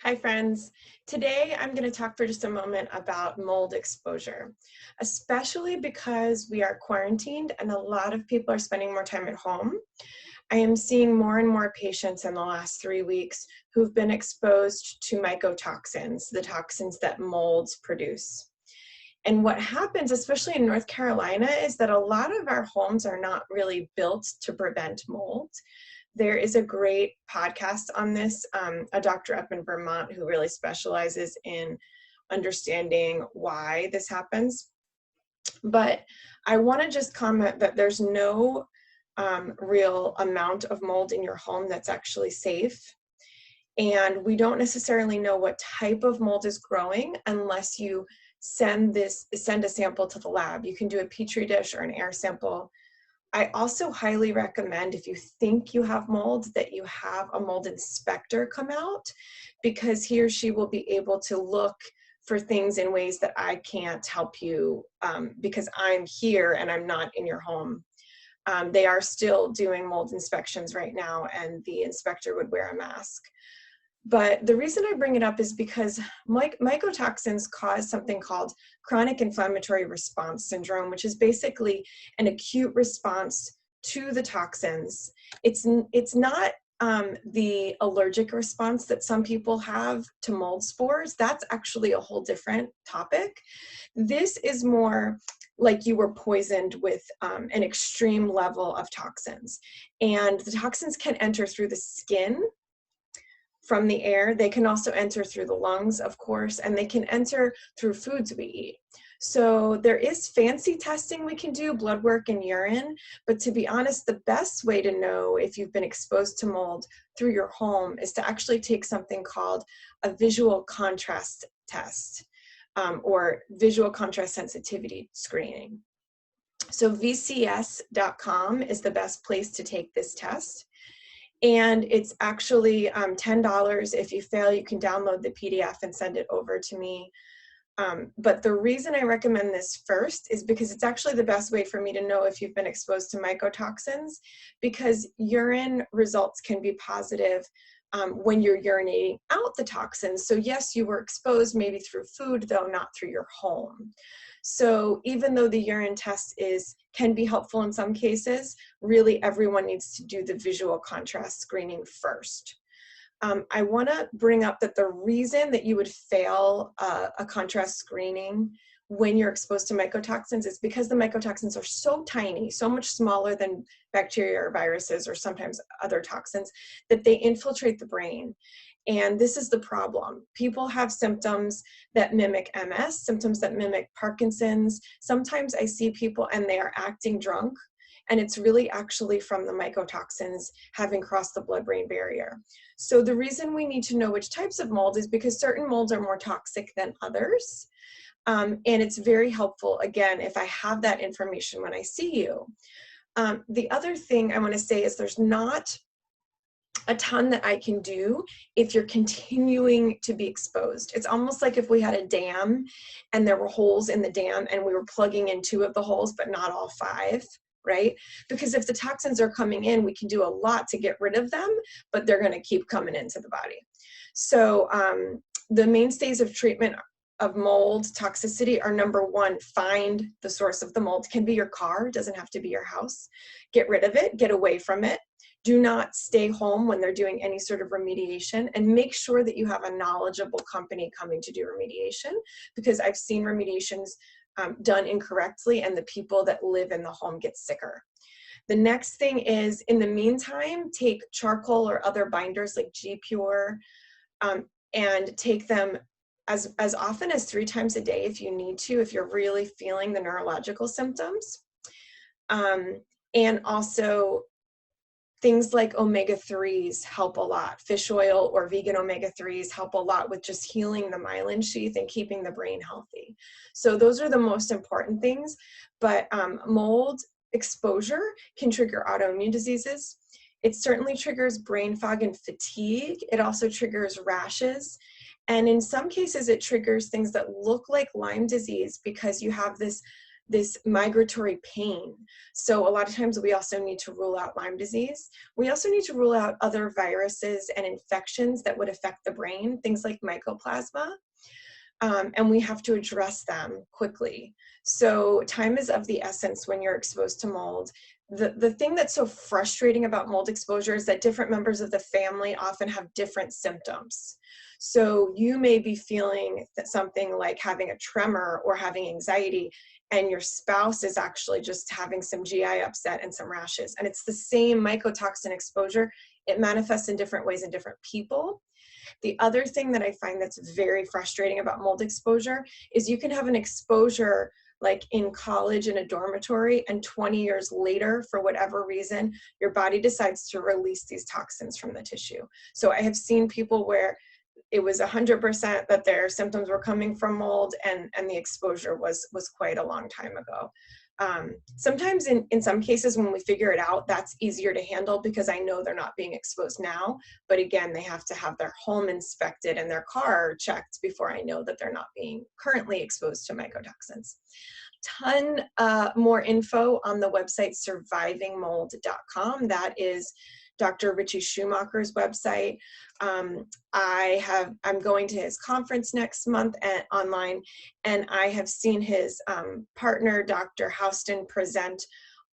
Hi friends. Today I'm going to talk for just a moment about mold exposure, especially because we are quarantined and a lot of people are spending more time at home. I am seeing more and more patients in the last 3 weeks who've been exposed to mycotoxins, the toxins that molds produce. And what happens, especially in North Carolina, is that a lot of our homes are not really built to prevent mold. There is a great podcast on this, a doctor up in Vermont who really specializes in understanding why this happens. But I want to just comment that there's no real amount of mold in your home that's actually safe. And we don't necessarily know what type of mold is growing unless you send a sample to the lab. You can do a petri dish or an air sample. I also highly recommend, if you think you have mold, that you have a mold inspector come out, because he or she will be able to look for things in ways that I can't help you because I'm here and I'm not in your home. They are still doing mold inspections right now, and the inspector would wear a mask. But the reason I bring it up is because mycotoxins cause something called chronic inflammatory response syndrome, which is basically an acute response to the toxins. It's not the allergic response that some people have to mold spores. That's actually a whole different topic. This is more like you were poisoned with an extreme level of toxins. And the toxins can enter through the skin, from the air. They can also enter through the lungs, of course, and they can enter through foods we eat. So there is fancy testing we can do, blood work and urine, but to be honest, the best way to know if you've been exposed to mold through your home is to actually take something called a visual contrast test, or visual contrast sensitivity screening. So vcs.com is the best place to take this test. And it's actually $10. If you fail, you can download the PDF and send it over to me. But the reason I recommend this first is because it's actually the best way for me to know if you've been exposed to mycotoxins, because urine results can be positive when you're urinating out the toxins. So yes, you were exposed maybe through food, though not through your home. So even though the urine test can be helpful in some cases, really everyone needs to do the visual contrast screening first. I want to bring up that the reason that you would fail a contrast screening when you're exposed to mycotoxins is because the mycotoxins are so tiny, so much smaller than bacteria or viruses or sometimes other toxins, that they infiltrate the brain. And this is the problem. People have symptoms that mimic MS, symptoms that mimic Parkinson's. Sometimes I see people and they are acting drunk, and it's really actually from the mycotoxins having crossed the blood-brain barrier. So the reason we need to know which types of mold is because certain molds are more toxic than others. And it's very helpful, again, if I have that information when I see you. The other thing I want to say is there's not a ton that I can do if you're continuing to be exposed. It's almost like if we had a dam and there were holes in the dam and we were plugging in 2 of the holes, but not all 5, right? Because if the toxins are coming in, we can do a lot to get rid of them, but they're going to keep coming into the body. So the mainstays of treatment of mold toxicity are: number 1, find the source of the mold. It can be your car, doesn't have to be your house. Get rid of it, get away from it. Do not stay home when they're doing any sort of remediation, and make sure that you have a knowledgeable company coming to do remediation, because I've seen remediations done incorrectly and the people that live in the home get sicker. The next thing is, in the meantime, take charcoal or other binders like G-Pure and take them as often as 3 times a day if you need to, if you're really feeling the neurological symptoms. And also, things like omega-3s help a lot. Fish oil or vegan omega-3s help a lot with just healing the myelin sheath and keeping the brain healthy. So those are the most important things. But mold exposure can trigger autoimmune diseases. It certainly triggers brain fog and fatigue. It also triggers rashes. And in some cases, it triggers things that look like Lyme disease, because you have this this migratory pain. So a lot of times we also need to rule out Lyme disease. We also need to rule out other viruses and infections that would affect the brain, things like mycoplasma. And we have to address them quickly. So time is of the essence when you're exposed to mold. The thing that's so frustrating about mold exposure is that different members of the family often have different symptoms. So you may be feeling something like having a tremor or having anxiety, and your spouse is actually just having some GI upset and some rashes. And it's the same mycotoxin exposure. It manifests in different ways in different people. The other thing that I find that's very frustrating about mold exposure is you can have an exposure like in college in a dormitory, and 20 years later, for whatever reason, your body decides to release these toxins from the tissue. So I have seen people where it was 100% that their symptoms were coming from mold, and the exposure was quite a long time ago. Sometimes in some cases when we figure it out, that's easier to handle because I know they're not being exposed now. But again, they have to have their home inspected and their car checked before I know that they're not being currently exposed to mycotoxins. Ton more info on the website survivingmold.com. That is Dr. Richie Schumacher's website. I'm going to his conference next month online, and I have seen his partner, Dr. Houston, present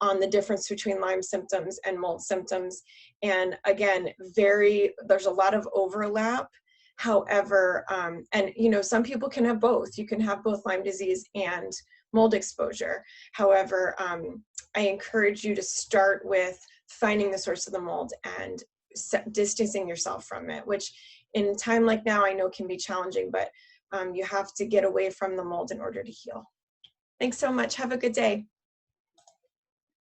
on the difference between Lyme symptoms and mold symptoms. And again, there's a lot of overlap. However, and you know, some people can have both. You can have both Lyme disease and mold exposure. However, I encourage you to start with finding the source of the mold and distancing yourself from it, which in a time like now I know can be challenging, but you have to get away from the mold in order to heal. Thanks so much. Have a good day.